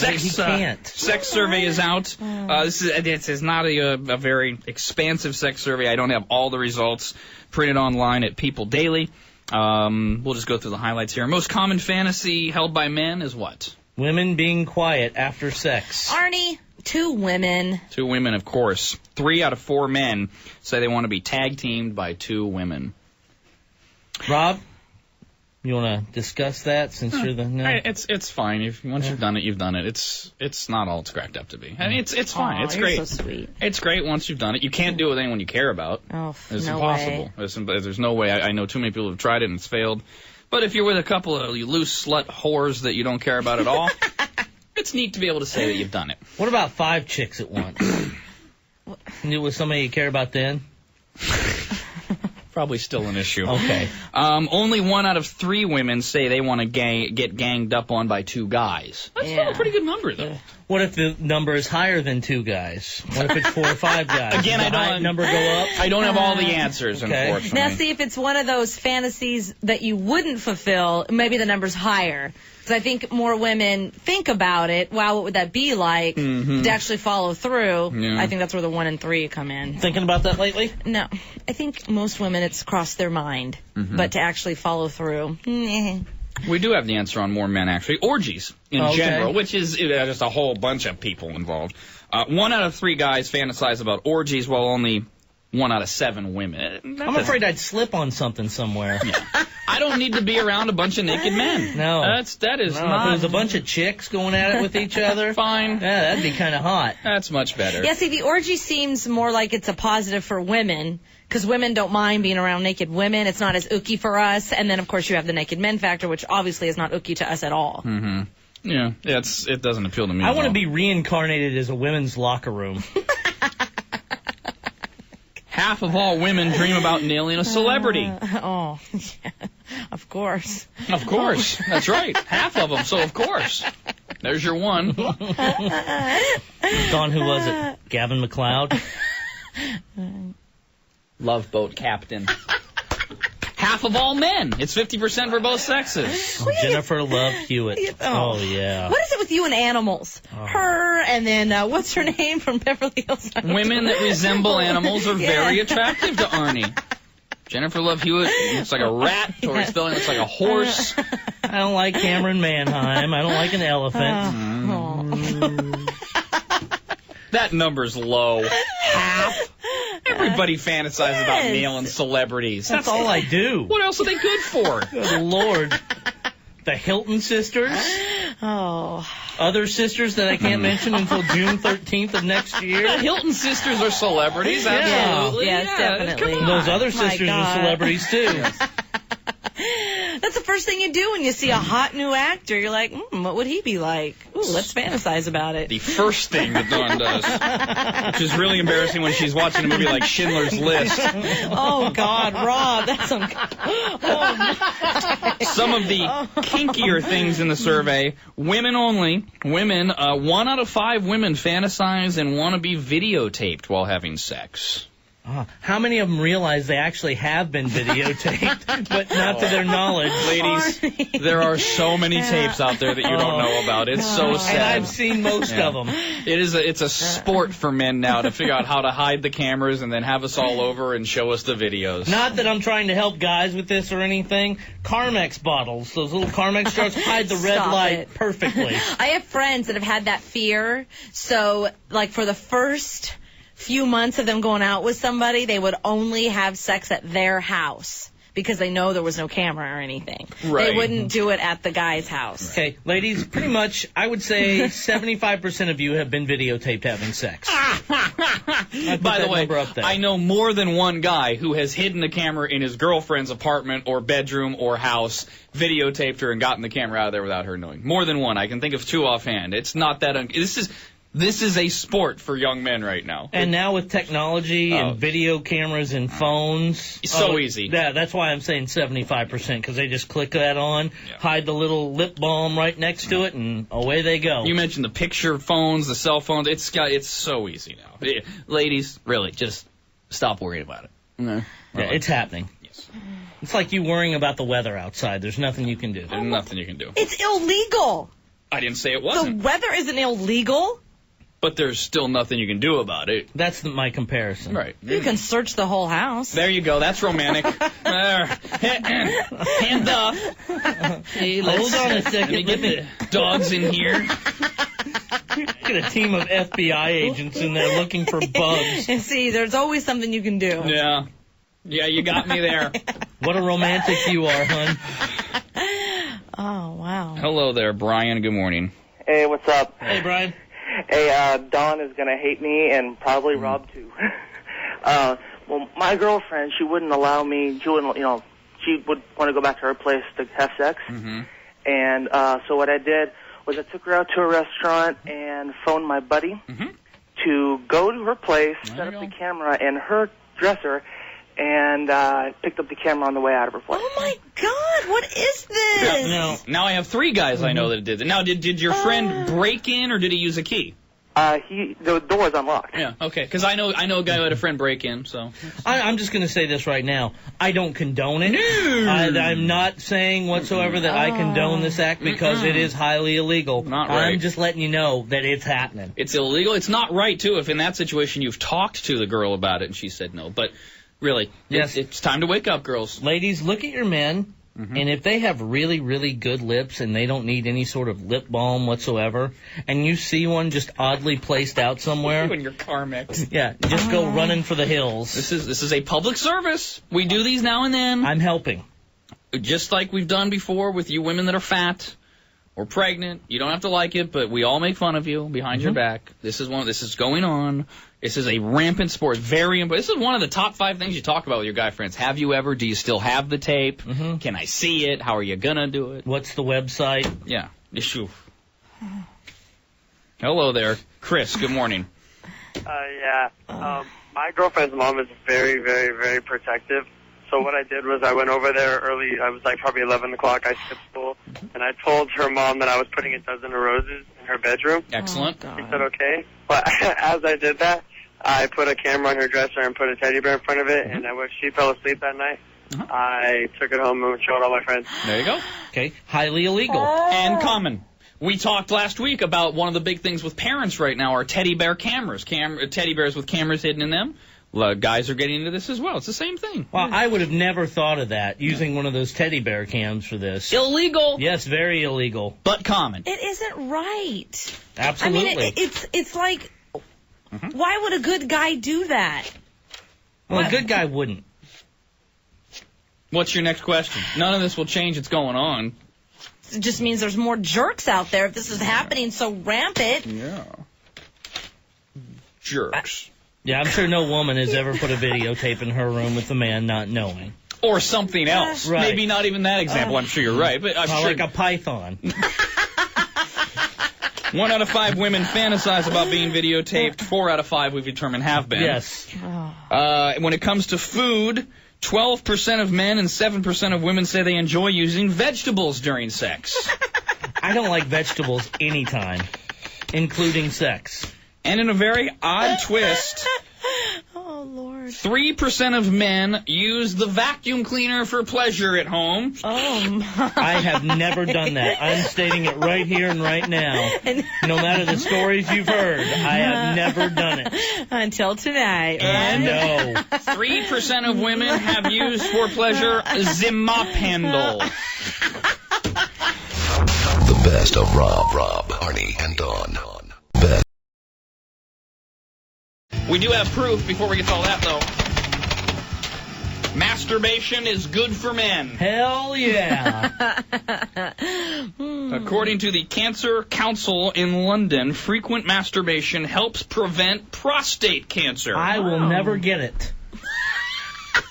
He can't. Sex survey is out. This is not a very expansive sex survey. I don't have all the results printed online at People Daily. We'll just go through the highlights here. Most common fantasy held by men is what? Women being quiet after sex. Arnie, 2 women. 2 women, of course. 3 out of 4 men say they want to be tag teamed by 2 women. Rob, you want to discuss that since you're the... No? It's fine. Once you've done it, you've done it. It's not all it's cracked up to be. I mean, it's fine. It's great. You're so sweet. It's great once you've done it. You can't do it with anyone you care about. Oh, it's no impossible. way. There's no way. I know too many people who've tried it and it's failed. But if you're with a couple of loose slut whores that you don't care about at all, it's neat to be able to say that you've done it. What about 5 chicks at once? You with somebody you care about then? Probably still an issue. Okay. Only 1 out of 3 women say they want to get ganged up on by 2 guys. That's still a pretty good number, though. What if the number is higher than 2 guys? What if it's 4 or 5 guys? Again, Does the number go up? I don't have all the answers, Okay. unfortunately. Now, see, if it's one of those fantasies that you wouldn't fulfill, maybe the number's higher. Because I think more women think about it. Wow, what would that be like to actually follow through? Yeah. I think that's where the 1 and 3 come in. Thinking about that lately? No, I think most women, it's crossed their mind. But to actually follow through, We do have the answer on more men, actually. Orgies, in general, which is just a whole bunch of people involved. 1 out of 3 guys fantasize about orgies, while only 1 out of 7 women. I'm afraid I'd slip on something somewhere. Yeah. I don't need to be around a bunch of naked men. No. That is If not... there's a bunch of chicks going at it with each other. Fine. Yeah, that'd be kind of hot. That's much better. Yeah, see, the orgy seems more like it's a positive for women, because women don't mind being around naked women. It's not as ooky for us. And then, of course, you have the naked men factor, which obviously is not ooky to us at all. Yeah, it doesn't appeal to me. I want to be reincarnated as a women's locker room. Half of all women dream about nailing a celebrity. Yeah, of course. Of course. That's right. Half of them, so of course. There's your 1. Don, who was it? Gavin McLeod? Love boat captain. Half of all men. It's 50% for both sexes. Oh, Jennifer Love Hewitt. Oh, yeah. What is it with you and animals? Her, and then what's her name from Beverly Hills? Women that resemble animals are very attractive to Arnie. Jennifer Love Hewitt looks like a rat. Tori Spelling looks like a horse. I don't like Cameron Manheim. I don't like an elephant. That number's low. Half. Everybody fantasizes about nailing celebrities. That's all I do. What else are they good for? Good Lord. The Hilton sisters. Oh. Other sisters that I can't mention until June 13th of next year. The Hilton sisters are celebrities, absolutely. Yes, definitely. Come on. Those other sisters are celebrities, too. That's the first thing you do when you see a hot new actor. You're like, what would he be like? Ooh, let's fantasize about it. The first thing that Dawn does, which is really embarrassing when she's watching a movie like Schindler's List. Oh, God, Rob, that's some... Some of the kinkier things in the survey, women only. Women, 1 out of 5 women fantasize and want to be videotaped while having sex. How many of them realize they actually have been videotaped, but not to their knowledge? Ladies, there are so many tapes out there that you don't know about. It's so sad. And I've seen most of them. It's a sport for men now to figure out how to hide the cameras and then have us all over and show us the videos. Not that I'm trying to help guys with this or anything. Carmex bottles, those little Carmex jars, hide the red light perfectly. I have friends that have had that fear. So, like, for the first few months of them going out with somebody, they would only have sex at their house because they know there was no camera or anything. Right. They wouldn't do it at the guy's house. Okay, ladies, pretty much, I would say 75% of you have been videotaped having sex. By the way, I know more than one guy who has hidden a camera in his girlfriend's apartment or bedroom or house, videotaped her, and gotten the camera out of there without her knowing. More than one. I can think of 2 offhand. It's not that... This is a sport for young men right now. And now with technology and video cameras and phones. So easy. Yeah, that's why I'm saying 75%, because they just click that on, hide the little lip balm right next to it, and away they go. You mentioned the picture phones, the cell phones. It's so easy now. Ladies, really, just stop worrying about it. Yeah, it's happening. Yes. It's like you worrying about the weather outside. There's nothing you can do. There's nothing you can do. It's illegal. I didn't say it The wasn't. weather isn't illegal. But there's still nothing you can do about it. That's my comparison. Right. You can search the whole house. There you go. That's romantic. Hands up. Hey, hold on a second. Let me get the dogs in here. Get a team of FBI agents in there looking for bugs. See, there's always something you can do. Yeah. Yeah, you got me there. What a romantic you are, hon. Oh, wow. Hello there, Brian. Good morning. Hey, what's up? Hey, Brian. Hey, Dawn is going to hate me and probably Rob, too. Well, my girlfriend, she wouldn't allow me, she would want to go back to her place to have sex. Mm-hmm. And so what I did was I took her out to a restaurant and phoned my buddy to go to her place, set up the camera in her dresser, and picked up the camera on the way out of her place. Oh, my God. What is this? Now I have 3 guys I know that did it. Now, did your friend break in, or did he use a key? The door was unlocked. Yeah, okay, because I know a guy who had a friend break in, so. I'm just going to say this right now. I don't condone it. No. I'm not saying whatsoever that I condone this act because it is highly illegal. Not right. I'm just letting you know that it's happening. It's illegal. It's not right, too, if in that situation you've talked to the girl about it and she said no. But really, yes, it's time to wake up, girls. Ladies, look at your men. And if they have really, really good lips and they don't need any sort of lip balm whatsoever, and you see one just oddly placed out somewhere, You and your Carmex. yeah, just go running for the hills. This is a public service. We do these now and then. I'm helping. Just like we've done before with you women that are fat or pregnant. You don't have to like it, but we all make fun of you behind your back. This is going on. This is a rampant sport. This is one of the top 5 things you talk about with your guy friends. Have you ever? Do you still have the tape? Can I see it? How are you gonna do it? What's the website? Yeah. Issue. Hello there, Chris. Good morning. My girlfriend's mom is very, very, very protective. So what I did was I went over there early. I was like probably 11 o'clock. I skipped school. And I told her mom that I was putting a dozen of roses in her bedroom. Excellent. She said okay. But as I did that, I put a camera on her dresser and put a teddy bear in front of it. And then when she fell asleep that night, I took it home and showed all my friends. There you go. Okay, highly illegal. And common. We talked last week about one of the big things with parents right now are teddy bear cameras. Teddy bears with cameras hidden in them. Guys are getting into this as well. It's the same thing. Well, I would have never thought of that, using one of those teddy bear cams for this. Illegal. Yes, very illegal. But common. It isn't right. Absolutely. I mean, it's like, why would a good guy do that? Well, a good guy wouldn't. What's your next question? None of this will change. It's going on. It just means there's more jerks out there if this is happening so rampant. Yeah. Jerks. Yeah, I'm sure no woman has ever put a videotape in her room with a man not knowing. Or something else. Right. Maybe not even that example. I'm sure you're right. But I'm sure like a python. 1 out of 5 women fantasize about being videotaped. 4 out of 5 we've determined have been. Yes. When it comes to food, 12% of men and 7% of women say they enjoy using vegetables during sex. I don't like vegetables anytime, including sex. And in a very odd twist, Oh, Lord. 3% of men use the vacuum cleaner for pleasure at home. Oh, my. I have never done that. I'm stating it right here and right now. No matter the stories you've heard, I have never done it. Until tonight. And No. 3% of women have used for pleasure the mop handle. The best of Rob, Arnie, and Dawn. Best. We do have proof before we get to all that, though. Masturbation is good for men. Hell yeah. According to the Cancer Council in London, frequent masturbation helps prevent prostate cancer. I will never get it.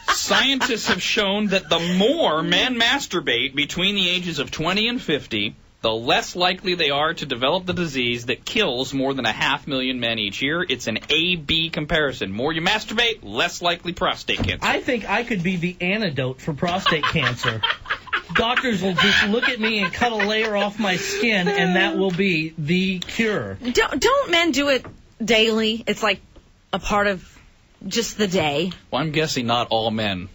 Scientists have shown that the more men masturbate between the ages of 20 and 50, the less likely they are to develop the disease that kills more than 500,000 men each year. It's an A-B comparison. More you masturbate, less likely prostate cancer. I think I could be the antidote for prostate cancer. Doctors will just look at me and cut a layer off my skin, and that will be the cure. Don't men do it daily? It's like a part of just the day. Well, I'm guessing not all men.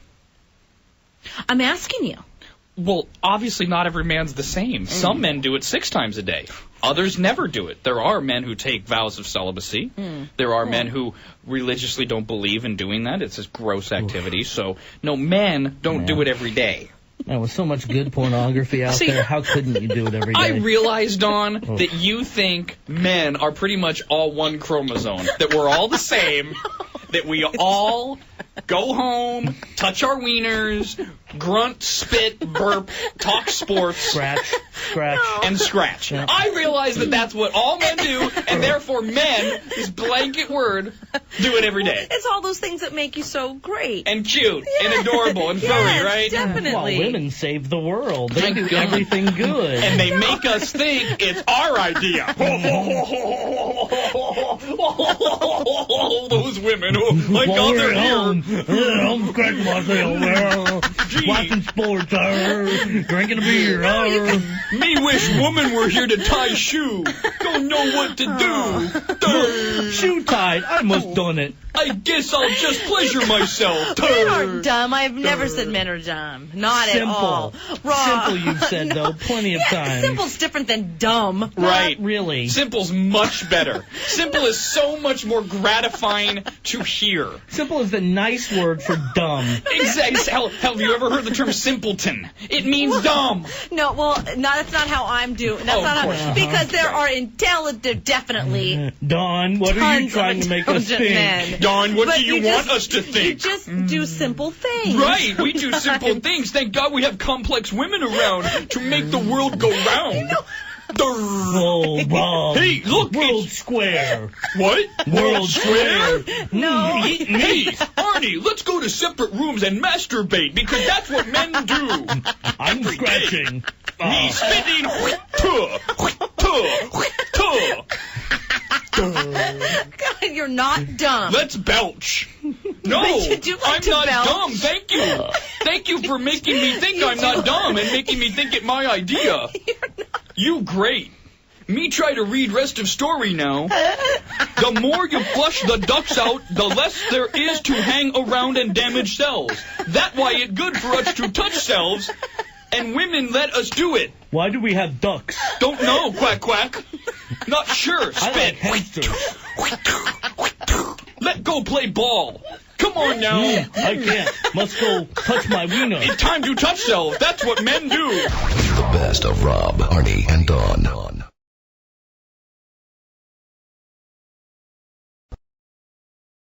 I'm asking you. Well, obviously not every man's the same. Some men do it 6 times a day. Others never do it. There are men who take vows of celibacy. There are men who religiously don't believe in doing that. It's a gross activity. So, no, men don't do it every day. There was so much good pornography out there. How couldn't you do it every day? I realize, Dawn, that you think men are pretty much all one chromosome, that we're all the same, that we all go home, touch our wieners, grunt, spit, burp, talk sports, scratch, and scratch. Yeah. I realize that that's what all men do, and therefore men, this blanket word, do it every day. It's all those things that make you so great. And cute, and adorable, and furry, right? Definitely. Well, women save the world. They do everything good. And they make us think it's our idea. Those women, I got their home. I'm scratching myself. Watching sports. Drinking a beer. Me wish woman were here to tie shoe. Don't know what to do. Shoe tied. I must done it. I guess I'll just pleasure myself. Men aren't dumb. I've never said men are dumb. Not Simple. at all. Simple, you've said, though, plenty of times. Simple's different than dumb. Right. Not really. Simple's much better. Simple is so much more gratifying to hear. Simple is the nice word for dumb. Exactly. Hell, have you ever heard the term simpleton? It means dumb. No, well, that's not how I'm doing. That's not how, because there are intelligent, definitely. Dawn, what are you trying to make us think? Men. Dawn, what do you want us to think? You just do simple things. Right, we do simple things. Thank God we have complex women around to make the world go round. Oh, Bob. Hey, look, World Square. What? World Square? No. Hey, Arnie, let's go to separate rooms and masturbate, because that's what men do. I'm scratching. Me spitting. God, you're not dumb. Let's belch. No, But you do like I'm to not belch. dumb. Thank you. Thank you for making me think I'm not dumb and making me think it my idea. You great. Me try to read rest of story now. The more you flush the ducks out, the less there is to hang around and damage cells. That why it good for us to touch cells, and women let us do it. Why do we have ducks? Don't know, quack quack. Not sure, spit. I like hamsters. Let go play ball. Come on now. I can't. Must go touch my wiener. It's time to touch cells. That's what men do. The best of Rob, Arnie, and Dawn.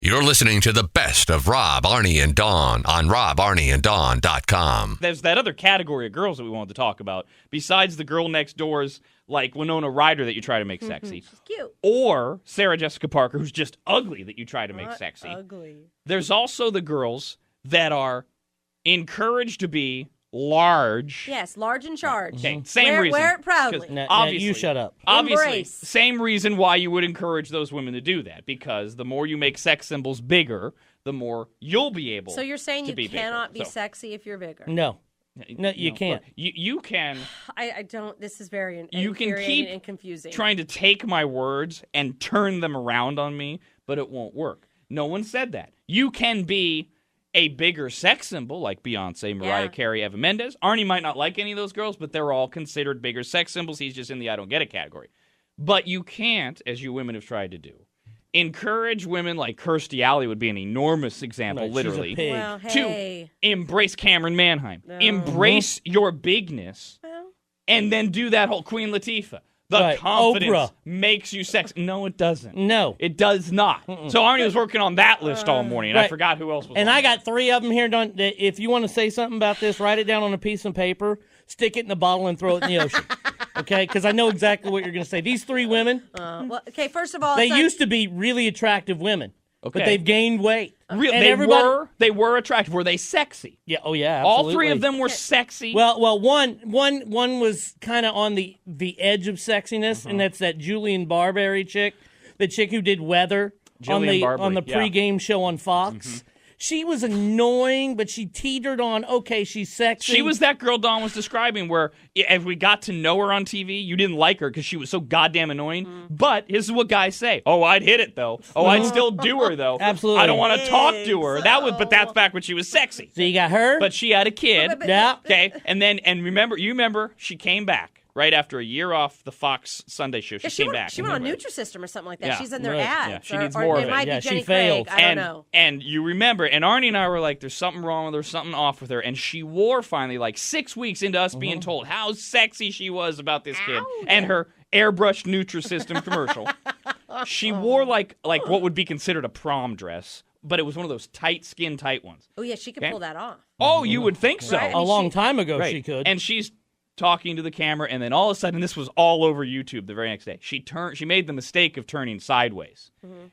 You're listening to the best of Rob, Arnie, and Dawn on RobArnieandDawn.com. There's that other category of girls that we wanted to talk about, besides the girl next door's, like Winona Ryder that you try to make sexy. She's cute. Or Sarah Jessica Parker, who's just ugly, that you try to make sexy. Ugly. There's also the girls that are encouraged to be large. Yes, large in charge. Okay, same reason. Wear it proudly. Now, obviously, you shut up. Obviously, Embrace. same reason why you would encourage those women to do that, because the more you make sex symbols bigger, the more you'll be able. So you're saying to you be cannot bigger. be sexy if you're bigger? No, you can't. You can. I don't. This is very You can infuriating keep and confusing. trying to take my words and turn them around on me, but it won't work. No one said that. You can be a bigger sex symbol like Beyonce, Mariah Carey, Eva Mendes. Arnie might not like any of those girls, but they're all considered bigger sex symbols. He's just in the I don't get it category. But you can't, as you women have tried to do, encourage women like Kirstie Alley would be an enormous example, Right, literally, she's a pig. Well, hey. to embrace Cameron Manheim. No. Embrace your bigness, Well, and then do that whole Queen Latifah. The Right, confidence Oprah. makes you sexy. No, it doesn't. No. It does not. So Arnie was working on that list all morning, and I Right. forgot who else was And on I there. got 3 of them here. If you want to say something about this, write it down on a piece of paper, stick it in a bottle, and throw it in the ocean. Okay? Because I know exactly what you're going to say. These 3 women, well, okay, first of all, they it's not- used to be really attractive women. Okay. But they've gained weight. And They everybody- were attractive. Were they sexy? Yeah, oh yeah, All absolutely. 3 of them were sexy. Well, one was kind of on the edge of sexiness, and that's that Julian Barberry chick, the chick who did Weather on Julian the Barberie, yeah. pregame show on Fox. She was annoying, but she teetered on, okay, she's sexy. She was that girl Dawn was describing where if we got to know her on TV, you didn't like her because she was so goddamn annoying. But this is what guys say. Oh, I'd hit it, though. Oh, I'd still do her, though. Absolutely. I don't want to talk to her. But that's back when she was sexy. So you got her. But she had a kid. Yeah. Okay, and you remember, she came back. right after a year off the Fox Sunday show. She came back. She went on Nutrisystem or something like that. Yeah. She's in their Right. ads. Yeah, she needs more of it. Might Yeah, be she Jenny failed. Craig. I don't know. And you remember, and Arnie and I were like, there's something wrong with her, something off with her. And she wore finally, like 6 weeks into us being told how sexy she was about this kid and her airbrushed Nutrisystem commercial. She wore like what would be considered a prom dress, but it was one of those skin tight ones. Oh, yeah, she could pull that off. Oh, you would think so. Right. A long time ago, Right. she could. And she's talking to the camera, and then all of a sudden, this was all over YouTube the very next day. She made the mistake of turning sideways,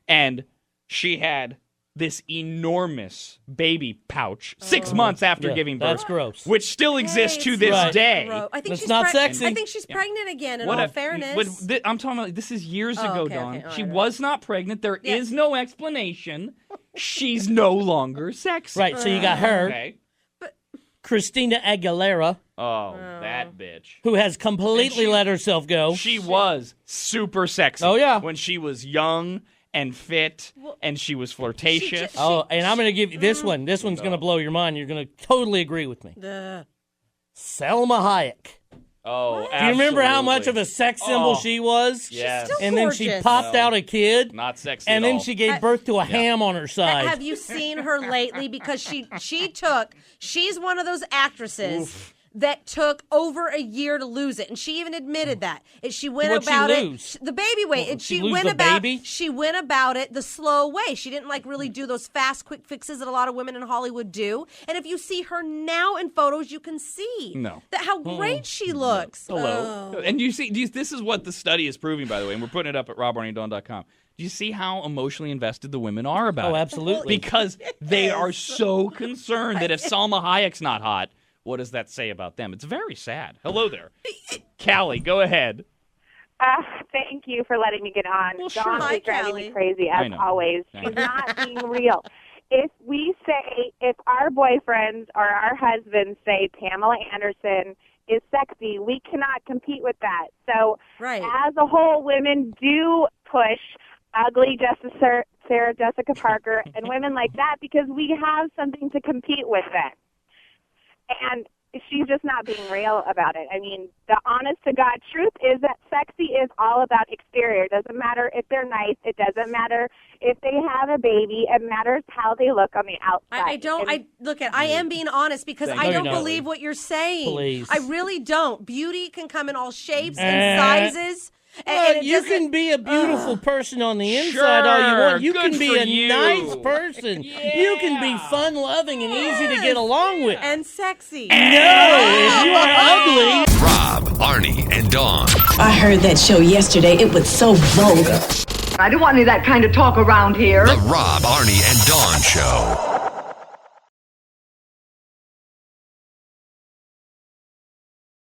and she had this enormous baby pouch 6 months after giving birth. That's gross. Which still exists to this Right. day. I think That's she's not sexy. I think she's pregnant again, in all fairness. I'm talking about, this is years ago, okay, Dawn. okay. All She right. was not pregnant. There is no explanation. She's no longer sexy. Right, so you got her, Okay. Christina Aguilera, Oh, that bitch. who has completely let herself go. She was super sexy. Oh, yeah. When she was young and fit, and she was flirtatious. And I'm going to give you this one. This one's going to blow your mind. You're going to totally agree with me. Selma Hayek. Oh, Do you remember how much of absolutely. a sex symbol she was? Yes. still And then she gorgeous. popped out a kid, Not sexy and at then all. she gave birth to a ham on her side. Have you seen her lately? Because she's one of those actresses that took over a year to lose it, and she even admitted that. She went What'd she about lose? it the baby weight, and she she lose went the about baby? she went about it the slow way. She didn't really do those fast, quick fixes that a lot of women in Hollywood do. And if you see her now in photos, you can see how great she looks. Hello. Oh. And you see, this is what the study is proving, by the way, and we're putting it up at robarniedawn.com. Do you see how emotionally invested the women are about it? Oh, absolutely. Because they are so concerned that if Salma Hayek's not hot, what does that say about them? It's very sad. Hello there. Callie, go ahead. Thank you for letting me get on. Well, Dawn sure. is driving Hi, me crazy, I as know. always. I She's not being real. If our boyfriends or our husbands say Pamela Anderson is sexy, we cannot compete with that. So Right. as a whole, women do push ugly Sarah Jessica Parker and women like that because we have something to compete with then. And she's just not being real about it. I mean, the honest-to-God truth is that sexy is all about exterior. It doesn't matter if they're nice. It doesn't matter if they have a baby. It matters how they look on the outside. I am being honest because I don't you, Natalie. believe what you're saying. Please. I really don't. Beauty can come in all shapes and sizes. And You can be a beautiful person on the inside all you want. You Good can be for a you. nice person. You can be fun-loving and easy to get along with. and sexy. No, if you are ugly. Rob, Arnie, and Dawn. I heard that show yesterday. It was so vulgar. I don't want any of that kind of talk around here. The Rob, Arnie, and Dawn Show.